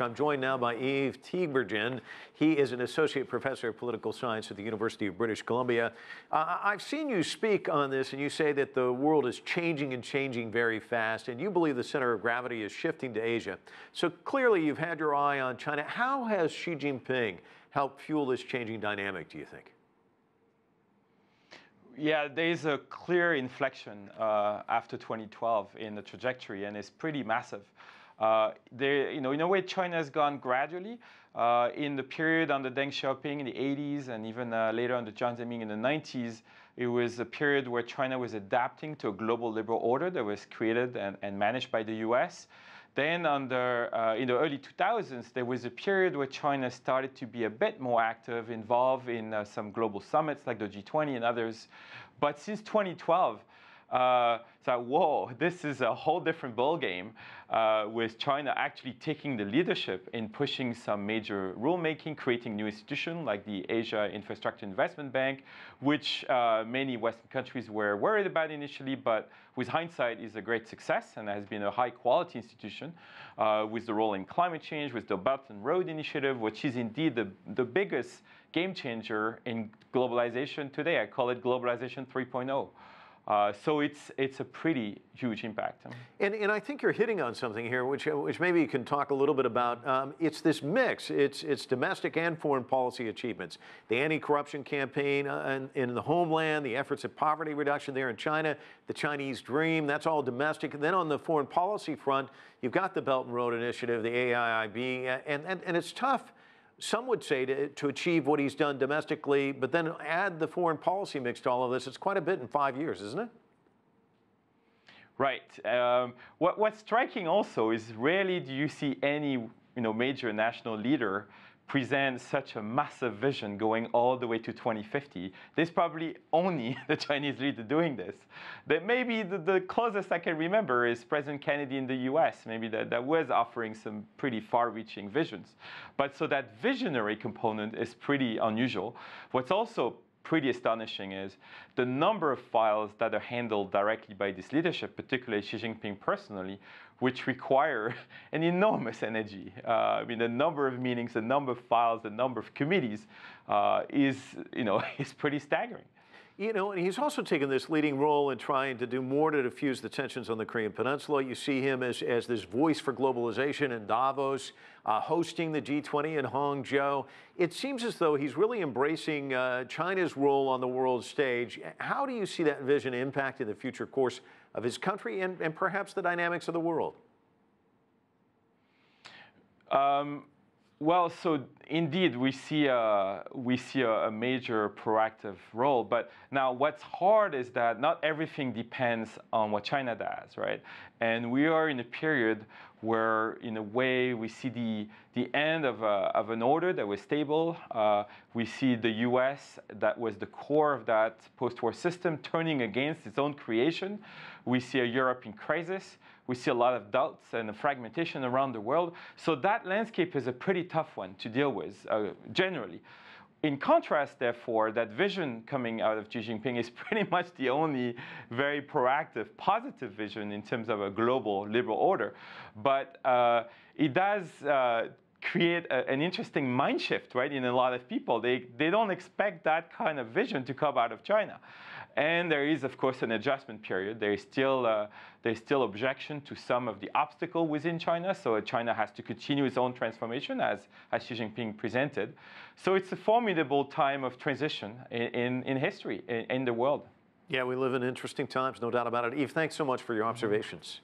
I'm joined now by Yves Tiberghien. He is an associate professor of political science at the University of British Columbia. I've seen you speak on this, and you say that the world is changing and changing very fast, and you believe the center of gravity is shifting to Asia. So clearly you've had your eye on China. How has Xi Jinping helped fuel this changing dynamic, do you think? Yeah, there's a clear inflection after 2012 in the trajectory, and it's pretty massive. In a way, China has gone gradually. In the period under Deng Xiaoping in the 80s and even later under Jiang Zemin in the 90s, it was a period where China was adapting to a global liberal order that was created and managed by the US. Then in the early 2000s, there was a period where China started to be a bit more active, involved in some global summits like the G20 and others. But since 2012, it's like, whoa, this is a whole different ballgame with China actually taking the leadership in pushing some major rulemaking, creating new institutions like the Asia Infrastructure Investment Bank, which many Western countries were worried about initially, but with hindsight is a great success and has been a high quality institution with the role in climate change, with the Belt and Road Initiative, which is indeed the biggest game changer in globalization today. I call it globalization 3.0. So it's a pretty huge impact. And I think you're hitting on something here, which maybe you can talk a little bit about. It's this mix. It's domestic and foreign policy achievements. The anti-corruption campaign in the homeland, the efforts at poverty reduction there in China, the Chinese dream, that's all domestic. And then on the foreign policy front, you've got the Belt and Road Initiative, the AIIB, and it's tough. Some would say to achieve what he's done domestically, but then add the foreign policy mix to all of this. It's quite a bit in 5 years, isn't it? Right. What's striking also is rarely do you see any major national leader present such a massive vision going all the way to 2050. There's probably only the Chinese leader doing this. That maybe the closest I can remember is President Kennedy in the US, maybe that was offering some pretty far-reaching visions. But so that visionary component is pretty unusual. What's also pretty astonishing is the number of files that are handled directly by this leadership, particularly Xi Jinping personally, which require an enormous energy. I mean, the number of meetings, the number of files, the number of committees is pretty staggering. And he's also taken this leading role in trying to do more to diffuse the tensions on the Korean Peninsula. You see him as this voice for globalization in Davos, hosting the G20 in Hangzhou. It seems as though he's really embracing China's role on the world stage. How do you see that vision impacting the future course of his country and perhaps the dynamics of the world? Well, so indeed, we see a major proactive role. But now what's hard is that not everything depends on what China does, right? And we are in a period where, in a way, we see the end of an order that was stable. We see the US, that was the core of that post-war system, turning against its own creation. We see a Europe in crisis. We see a lot of doubts and fragmentation around the world. So that landscape is a pretty tough one to deal with, generally. In contrast, therefore, that vision coming out of Xi Jinping is pretty much the only very proactive, positive vision in terms of a global liberal order. But it does create an interesting mind shift, right, in a lot of people. They don't expect that kind of vision to come out of China. And there is, of course, an adjustment period. There's still objection to some of the obstacle within China. So China has to continue its own transformation, as Xi Jinping presented. So it's a formidable time of transition in history, in the world. Yeah, we live in interesting times, no doubt about it. Yves, thanks so much for your observations.